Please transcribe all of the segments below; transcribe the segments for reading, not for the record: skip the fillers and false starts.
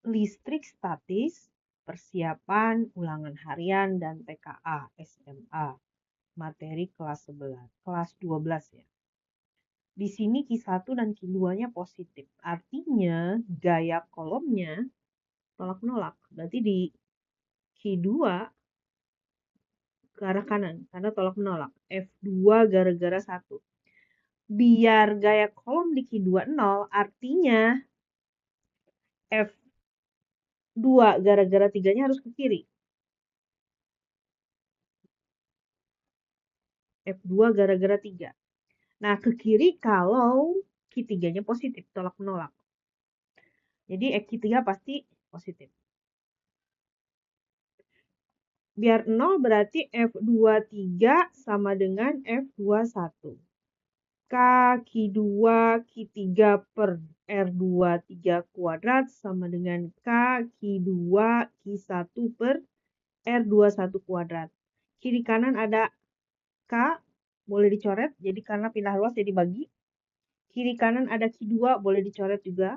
listrik statis, persiapan ulangan harian dan TKA SMA. Materi kelas 12 ya. Di sini Q1 dan Q2-nya positif. Artinya gaya kolomnya tolak-menolak. Berarti di Q2 ke arah kanan karena tolak-menolak. F2 gara-gara 1. Biar gaya kolom di Q2 0, artinya F2 gara-gara 3-nya harus ke kiri. F2 gara-gara 3. Nah, ke kiri kalau Q3-nya positif, tolak-menolak. Jadi Q3 pasti positif. Biar 0 berarti F23 sama dengan F21. K Q2 Q3 per R23 kuadrat sama dengan K Q2 Q1 per R21 kuadrat. Kiri kanan ada K, boleh dicoret, jadi karena pindah ruas jadi bagi. Kiri kanan ada Q2, boleh dicoret juga.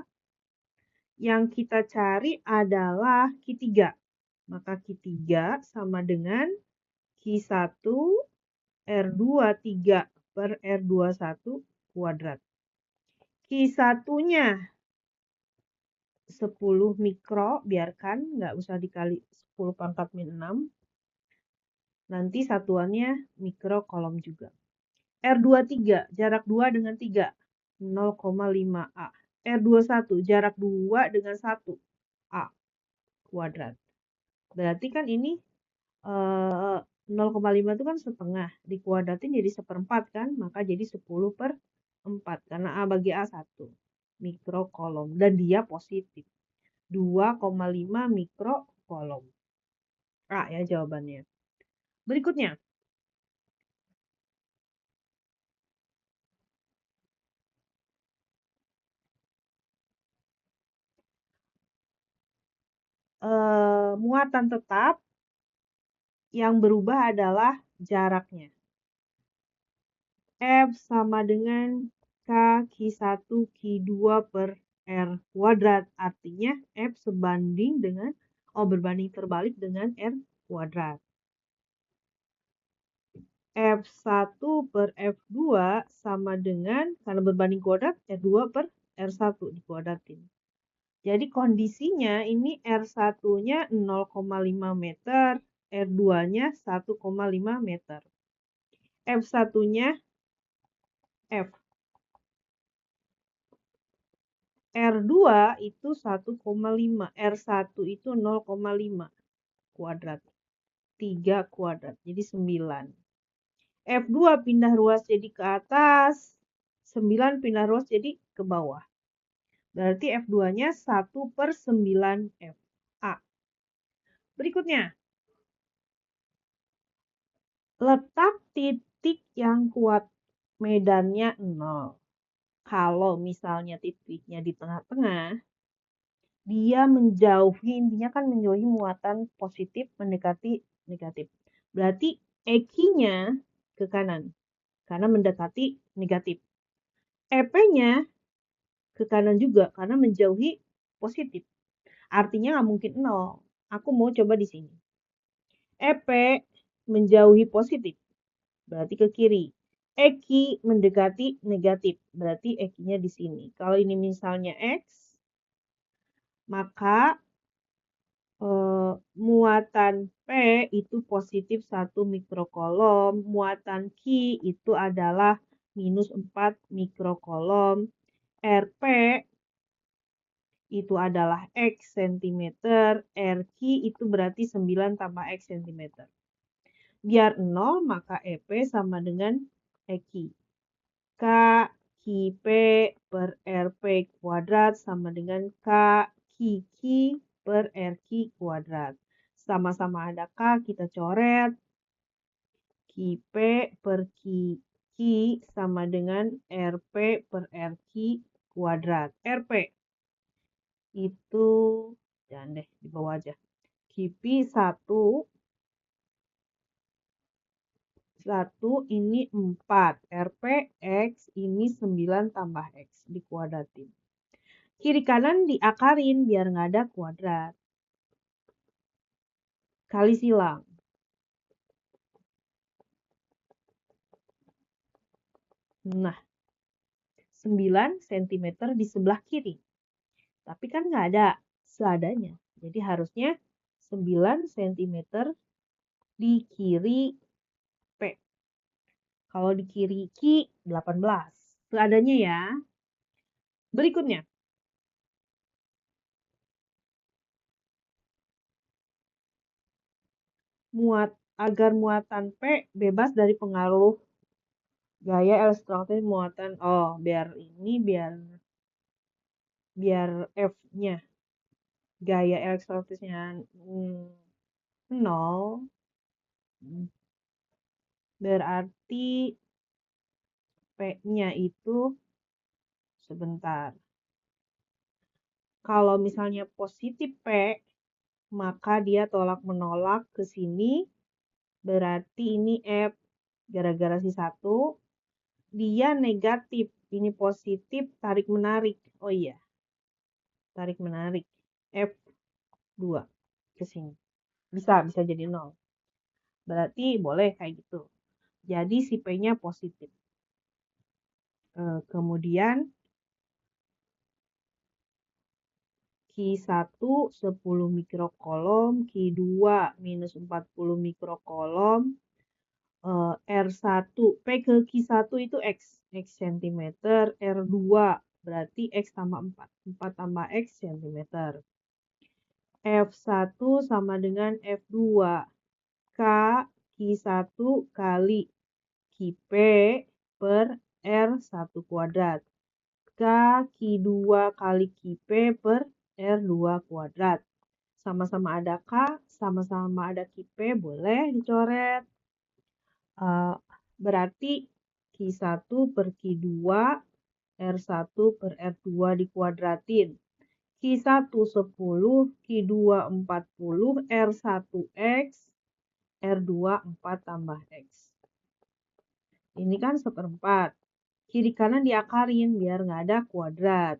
Yang kita cari adalah Q3. Maka Q3 sama dengan Q1 R23 per R21 kuadrat. Q1-nya 10 mikro, biarkan, nggak usah dikali 10 pangkat min 6. Nanti satuannya mikro kolom juga. R23, jarak 2 dengan 3, 0,5 A. R21, jarak 2 dengan 1, A kuadrat. Berarti kan ini 0,5 itu kan setengah, dikuadratin jadi 1/4 kan, maka jadi 10/4, karena A bagi A 1, mikrokolom, dan dia positif, 2,5 mikrokolom. A ya jawabannya. Berikutnya, muatan tetap yang berubah adalah jaraknya. F sama dengan K Q1 Q2 per R kuadrat. Artinya F sebanding dengan, berbanding terbalik dengan R kuadrat. F1 per F2 sama dengan, karena berbanding kuadrat, R2 per R1 dikuadratin. Jadi kondisinya ini R1-nya 0,5 meter, R2-nya 1,5 meter. F1-nya F. R2 itu 1,5, R1 itu 0,5 kuadrat. 3 kuadrat, jadi 9. F2 pindah ruas jadi ke atas, 9 pindah ruas jadi ke bawah. Berarti F2-nya 1/9 F. A. Berikutnya, letak titik yang kuat medannya 0. Kalau misalnya titiknya di tengah-tengah, dia menjauhi, intinya kan menjauhi muatan positif mendekati negatif. Berarti EQ-nya ke kanan, karena mendekati negatif. EP-nya ke kanan juga, karena menjauhi positif. Artinya nggak mungkin 0. Aku mau coba di sini. EP menjauhi positif, berarti ke kiri. EQ mendekati negatif, berarti EQ-nya di sini. Kalau ini misalnya X, maka muatan P itu positif 1 mikrokolom, muatan Q itu adalah minus 4 mikrokolom, RP itu adalah X cm, RQ itu berarti 9 tambah X cm. Biar 0, maka EP sama dengan EQ. K QP per RP kuadrat sama dengan K QQ per RQ kuadrat. Sama-sama ada K, kita coret. QP per QQ sama dengan RP per RQ kuadrat. RP itu, jangan deh, di bawah aja. QP 1 ini 4, RP X ini 9 tambah X dikuadratin. Kiri kanan diakarin biar nggak ada kuadrat. Kali silang. Nah, 9 cm di sebelah kiri. Tapi kan nggak ada seadanya. Jadi harusnya 9 cm di kiri P. Kalau di kiri Q, 18. Seadanya ya. Berikutnya. Agar muatan P bebas dari pengaruh gaya elektrostatis muatan. Oh, biar F-nya. Gaya elektrostatisnya 0. Berarti P-nya itu sebentar. Kalau misalnya positif P, maka dia tolak-menolak ke sini. Berarti ini F gara-gara si 1. Dia negatif. Ini positif, tarik-menarik. Oh iya, tarik-menarik. F2 ke sini. Bisa jadi 0. Berarti boleh kayak gitu. Jadi si P-nya positif. Kemudian Q1 10 mikrokolom, Q2 minus 40 mikrokolom, R1, P ke Q1 itu X cm, R2 berarti X tambah 4, 4 tambah X cm. F1 sama dengan F2, K Q1 kali Qp per R1 kuadrat. K Q2 kali Qp per R2 kuadrat. Sama-sama ada K, sama-sama ada Qp, boleh dicoret. Berarti Q1 per Q2, R1 per R2 dikuadratin. Q1 10, Q2 40, R1 X, R2 4 tambah X. Ini kan 1/4. Kiri kanan diakarin biar nggak ada kuadrat.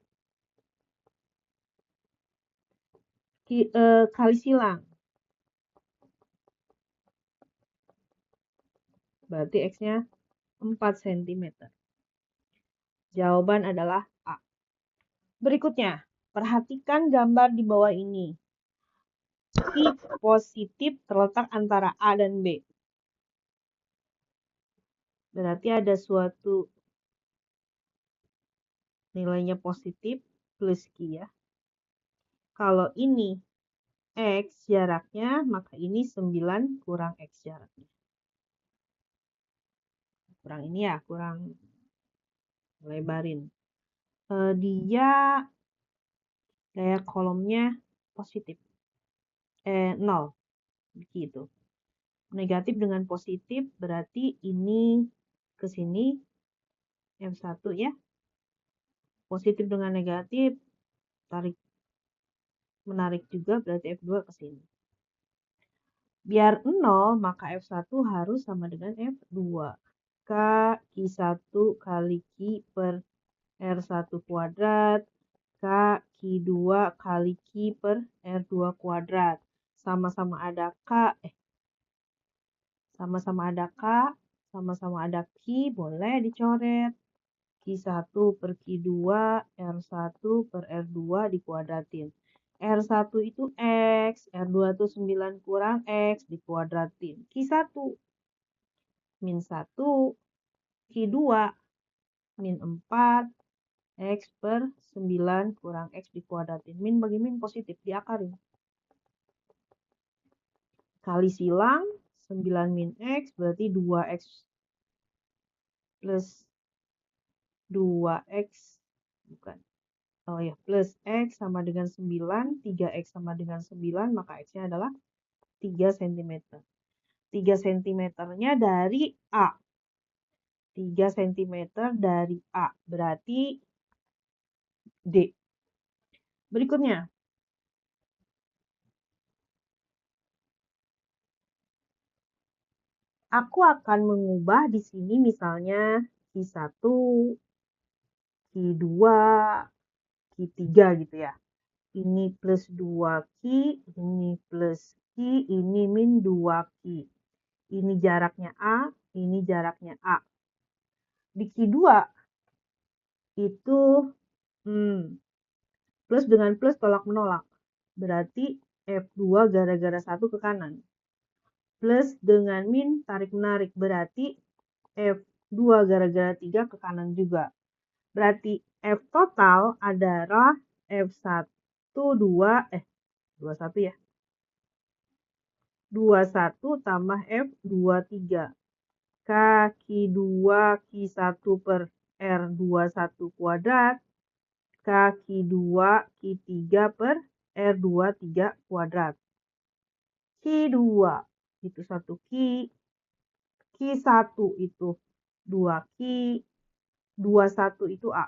Kali silang. Berarti X-nya 4 cm. Jawaban adalah A. Berikutnya, perhatikan gambar di bawah ini. Q positif terletak antara A dan B. Berarti ada suatu nilainya positif plus Q ya. Kalau ini X jaraknya, maka ini 9 kurang X jaraknya. Kurang ini ya, kurang lebarin. Dia gaya kolomnya positif. 0. Begitu. Negatif dengan positif berarti ini ke sini F1 ya. Positif dengan negatif tarik menarik juga berarti F2 ke sini. Biar 0 maka F1 harus sama dengan F2. K Q1 kali Q per R1 kuadrat. K Q2 kali Q per R2 kuadrat. Sama-sama ada K. Sama-sama ada K. Sama-sama ada Q. Boleh dicoret. Q1 per Q2, R1 per R2 dikuadratin. R1 itu X, R2 itu 9 kurang X dikuadratin. Q1 min 1, Q2 min 4, X per 9 kurang X dikuadratin. Min bagi min positif, diakarin. Kali silang, 9 min X berarti 2X plus 2X, bukan. Oh ya, plus X sama dengan 9, 3X sama dengan 9, maka X-nya adalah 3 cm. 3 cm-nya dari A. 3 cm dari A, berarti D. Berikutnya. Aku akan mengubah di sini misalnya Q1, Q2, Q3 gitu ya. Ini plus 2Q, ini plus Q, ini min 2Q. Ini jaraknya A, ini jaraknya A. Di Q2 itu plus dengan plus tolak menolak. Berarti F2 gara-gara 1 ke kanan. Plus dengan min tarik-menarik. Berarti F2 gara-gara 3 ke kanan juga. Berarti F total adalah F1, 2, 21 ya. 21 tambah F23. K2 Q1 per R21 kuadrat. K2 Q3 per R23 kuadrat. Q2 itu 1Q. Q1 itu 2Q. 21 itu A.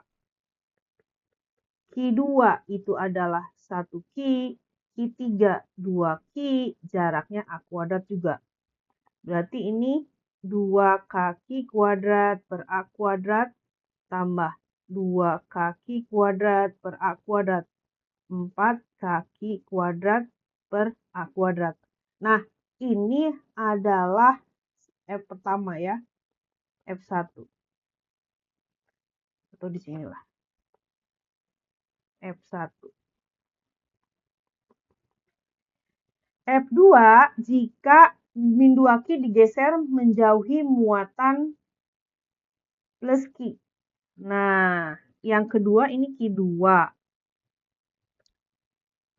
Q2 itu adalah 1Q. Q3 2Q. Jaraknya A kuadrat juga. Berarti ini 2 kaki kuadrat per A kuadrat tambah 2 kaki kuadrat per A kuadrat. 4 kaki kuadrat per A kuadrat. Nah, ini adalah F pertama ya. F1. Atau di sinilah. F1. F2 jika min 2Q digeser menjauhi muatan plus Q. Nah, yang kedua ini Q2.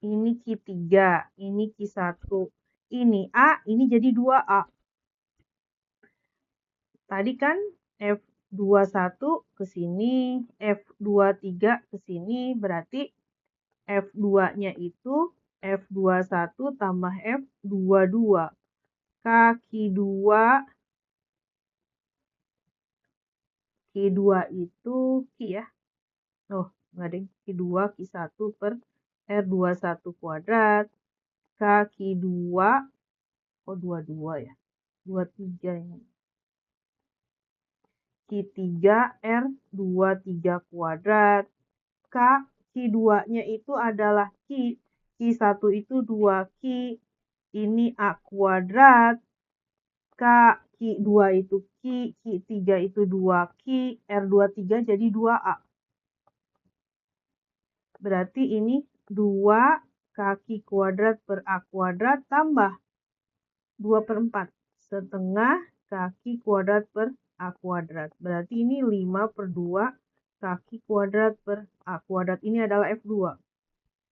Ini Q3, ini Q1. Ini A, ini jadi 2A. Tadi kan F21 ke sini, F23 ke sini, berarti F2-nya itu F21 tambah F22. Q2 itu Q ya. Oh, enggak deh. Q2 Q1 per R21 kuadrat. Q2, oh 22 ya. 23 ini. Q3 R23 kuadrat. Q2-nya itu adalah Q. Q1 itu 2Q. Ini A kuadrat. Q2 itu Q. Q3 itu 2Q. R23 jadi 2A. Berarti ini 2 kaki kuadrat per A kuadrat tambah 2 per 4. Setengah kaki kuadrat per A kuadrat. Berarti ini 5 per 2 kaki kuadrat per A kuadrat. Ini adalah F2.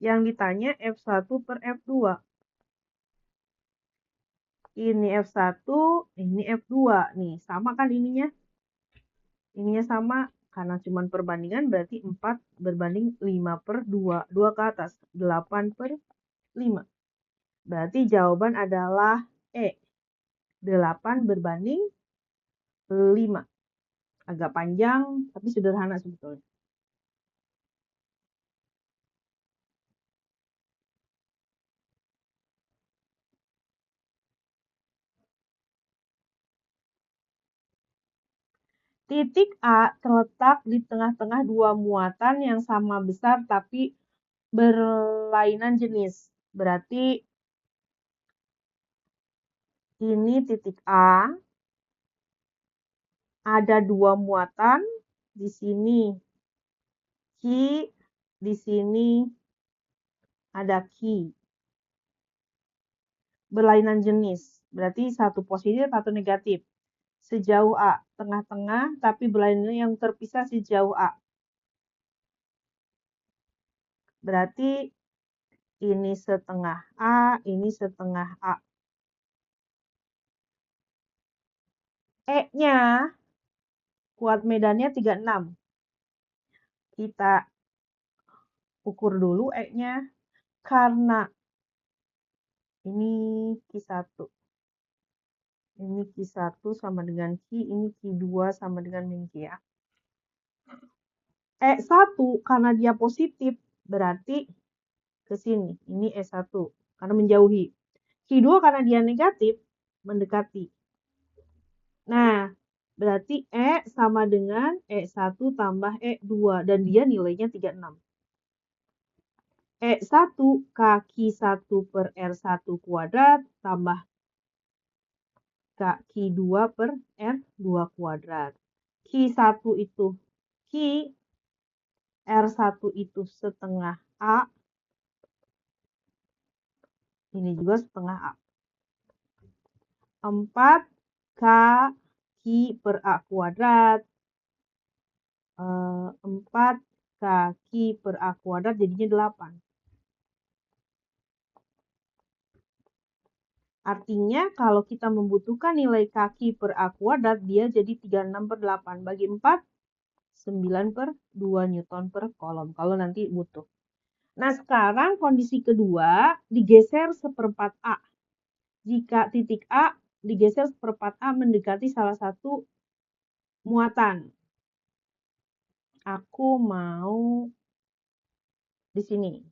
Yang ditanya F1 per F2. Ini F1, ini F2. Nih, sama kan ininya? Ininya sama. Karena cuma perbandingan berarti 4 berbanding 5 per 2. 2 ke atas. 8 per 5. Berarti jawaban adalah E. 8 berbanding 5. Agak panjang, tapi sederhana sebetulnya. Titik A terletak di tengah-tengah dua muatan yang sama besar tapi berlainan jenis. Berarti ini titik A. Ada dua muatan di sini. Q, di sini ada Q. Berlainan jenis. Berarti satu positif, satu negatif. Sejauh A, tengah-tengah, tapi berlainan yang terpisah sejauh A. Berarti ini setengah A, ini setengah A. E-nya, kuat medannya 36. Kita ukur dulu E-nya. Karena ini Q1. Ini Q1 sama dengan Q, ini Q2 sama dengan min Q ya. E1 karena dia positif, berarti ke sini. Ini E1 karena menjauhi. Q2 karena dia negatif, mendekati. Nah, berarti E sama dengan E1 tambah E2. Dan dia nilainya 36. E1 kaki 1 per R1 kuadrat tambah kaki 2 per R2 kuadrat. Q1 itu Q, R1 itu setengah A, ini juga setengah A. 4 kaki per A kuadrat. 4 kaki per A kuadrat jadinya 8. Artinya kalau kita membutuhkan nilai kaki per A kuadrat, dia jadi 36 per 8. Bagi 4, 9 per 2 Newton per kolom. Kalau nanti butuh. Nah, sekarang kondisi kedua, digeser seperempat A. Jika titik A digeser seperempat A mendekati salah satu muatan. Aku mau di sini.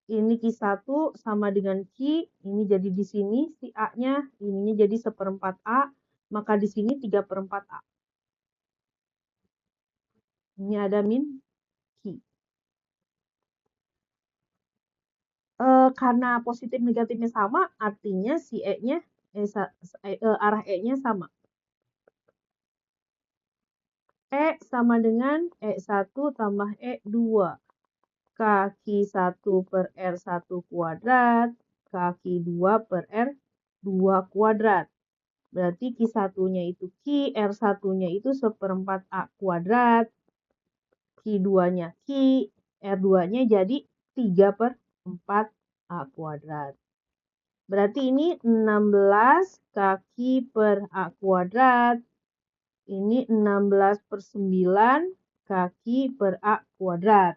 Ini Q1 sama dengan Q, ini jadi di sini si A-nya, ininya jadi seperempat A, maka di sini 3/4 A. Ini ada min Q. Karena positif negatifnya sama, artinya si E-nya, arah E-nya sama. E sama dengan E1 tambah E2. Kaki 1 per R1 kuadrat, kaki 2 per R2 kuadrat. Berarti Q1-nya itu Q, R1-nya itu seperempat A kuadrat, Q2-nya Q, R2-nya jadi 3/4 A kuadrat. Berarti ini 16 kaki per A kuadrat. Ini 16/9 kaki per A kuadrat.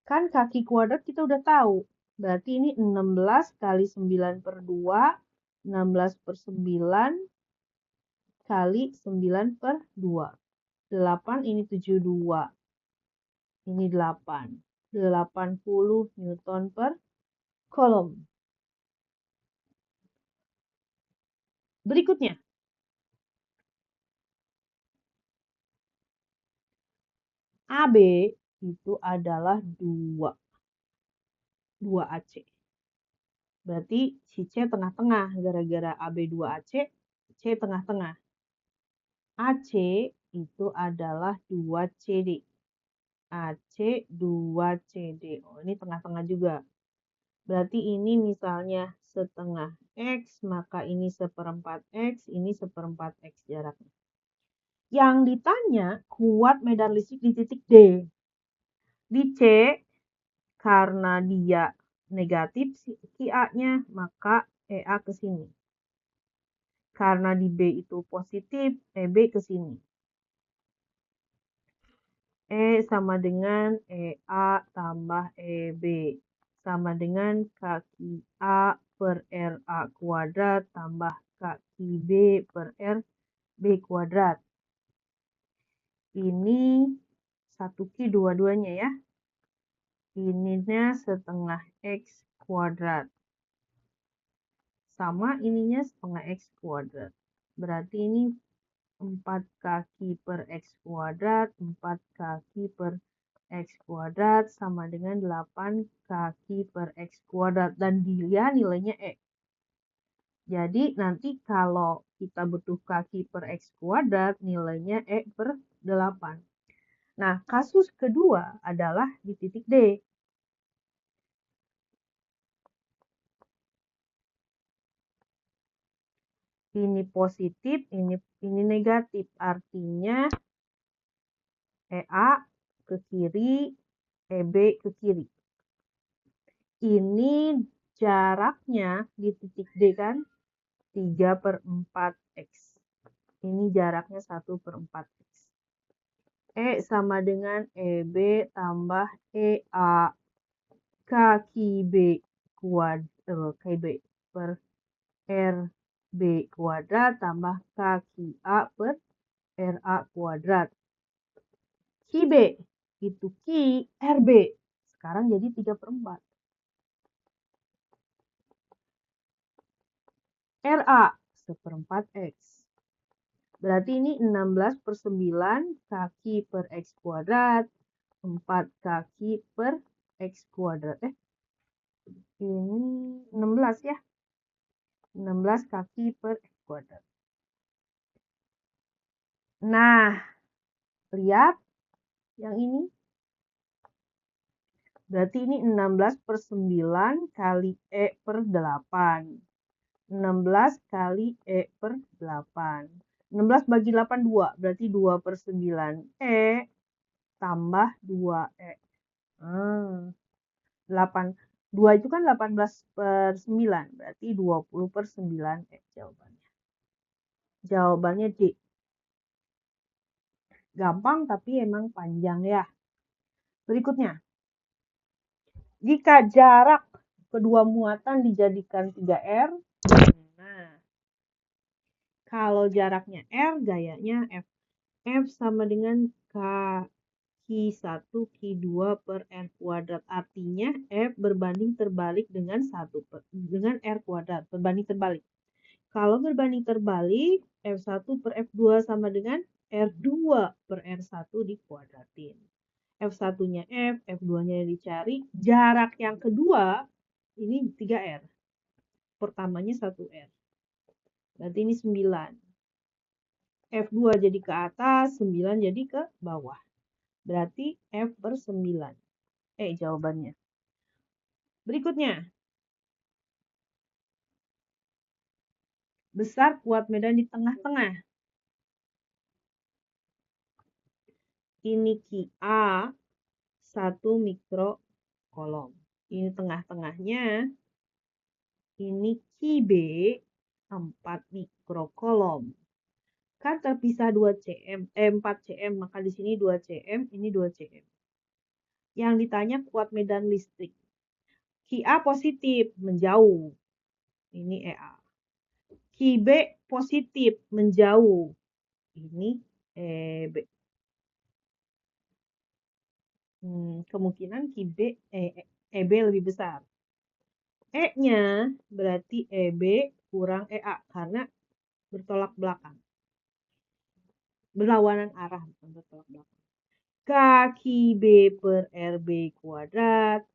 Kan kaki kuadrat kita udah tahu. Berarti ini 16 kali 9/2. 16/9 kali 9/2. 8 ini 72. Ini 8. 80 Newton per kolom. Berikutnya. AB itu adalah 2 AC. Berarti si C tengah-tengah. Gara-gara AB 2 AC, C tengah-tengah. AC itu adalah 2 CD. AC 2 CD. Oh, ini tengah-tengah juga. Berarti ini misalnya setengah X, maka ini seperempat X, ini seperempat X jaraknya. Yang ditanya kuat medan listrik di titik D. Di C, karena dia negatif QA-nya, maka EA ke sini. Karena di B itu positif, EB ke sini. E sama dengan EA tambah EB. Sama dengan kaki A per RA kuadrat tambah kaki B per RB kuadrat. Ini 1Q dua-duanya ya. Ininya setengah X kuadrat. Sama ininya setengah X kuadrat. Berarti ini 4 kaki per X kuadrat, 4 kaki per X kuadrat sama dengan 8 kaki per X kuadrat. Dan dia nilainya E. Jadi nanti kalau kita butuh kaki per X kuadrat, nilainya E per 8. Nah, kasus kedua adalah di titik D. Ini positif, ini negatif. Artinya EA ke kiri, EB ke kiri. Ini jaraknya di titik D kan 3/4 X. Ini jaraknya 1/4 X. E sama dengan EB tambah EA kaki B kuadrat, KB per RB kuadrat tambah kaki A per RA kuadrat. QB itu Q RB. Sekarang jadi 3/4. RA seperempat X. Berarti ini 16/9 kaki per X kuadrat, 4 kaki per X kuadrat. Ini 16 ya. 16 kaki per X kuadrat. Nah, lihat yang ini. Berarti ini 16 per 9 kali E per 8. 16 kali E per 8. 16 bagi 8, 2. Berarti 2 per 9 E tambah 2E. 8. 2 itu kan 18 per 9. Berarti 20 per 9E jawabannya. Jawabannya D. Gampang tapi emang panjang ya. Berikutnya. Jika jarak kedua muatan dijadikan 3R. Nah, kalau jaraknya R, gayanya F. F sama dengan Q1, Q2 per R kuadrat. Artinya F berbanding terbalik dengan R kuadrat. Berbanding terbalik. Kalau berbanding terbalik, F1 per F2 sama dengan R2 per R1 dikuadratin. F1-nya F, F2-nya dicari. Jarak yang kedua, ini 3R. Pertamanya 1R. Berarti ini 9. F2 jadi ke atas, 9 jadi ke bawah. Berarti F per 9. Jawabannya. Berikutnya. Besar kuat medan di tengah-tengah. Ini Ki-A 1 mikrokolom. Ini tengah-tengahnya. Ini Ki-B 4 mikrokolom. Kan terpisah 2 cm, 4 cm, maka di sini 2 cm, ini 2 cm. Yang ditanya kuat medan listrik. Ki-A positif, menjauh. Ini EA. Ki-B positif, menjauh. Ini EB. Kemungkinan EB lebih besar. E-nya berarti EB kurang EA karena bertolak belakang. Berlawanan arah, bukan bertolak belakang. Kaki B per RB kuadrat.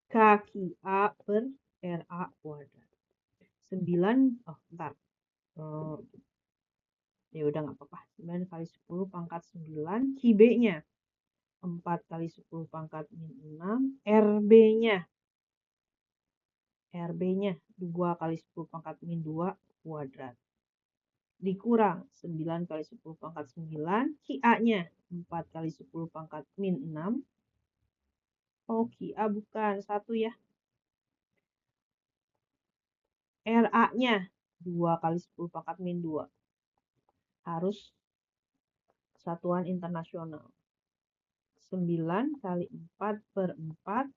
Kaki A per RA kuadrat. 9, bentar. Ya udah nggak apa-apa. 9 kali 10 pangkat 9. Ki B-nya 4 kali 10 pangkat min 6. RB-nya 2 kali 10 pangkat min 2 kuadrat. Dikurang 9 kali 10 pangkat 9. Ki A-nya 4 kali 10 pangkat min 6. Oh, Ki A bukan 1 ya. RA-nya 2 kali 10 pangkat min 2. Harus satuan internasional. 9 kali 4 per 4.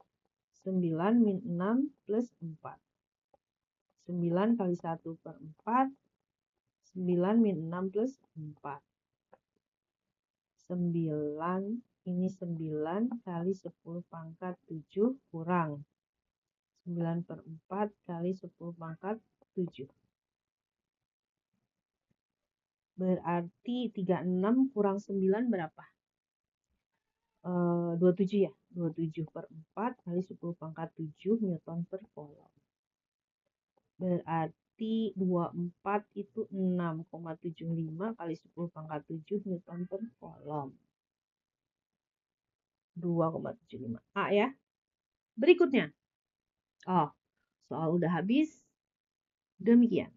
9 min 6 plus 4. 9 kali 1 per 4. 9 min 6 plus 4. 9, ini 9 kali 10 pangkat 7 kurang. 9 per 4 kali 10 pangkat 7. Berarti 36 kurang 9 berapa? 27 ya? 27 per 4 kali 10 pangkat 7 Newton per kolom. Berarti 24 itu 6,75 kali 10 pangkat 7 Newton per kolom. 2,75. A ya. Berikutnya. Soal udah habis. Demikian.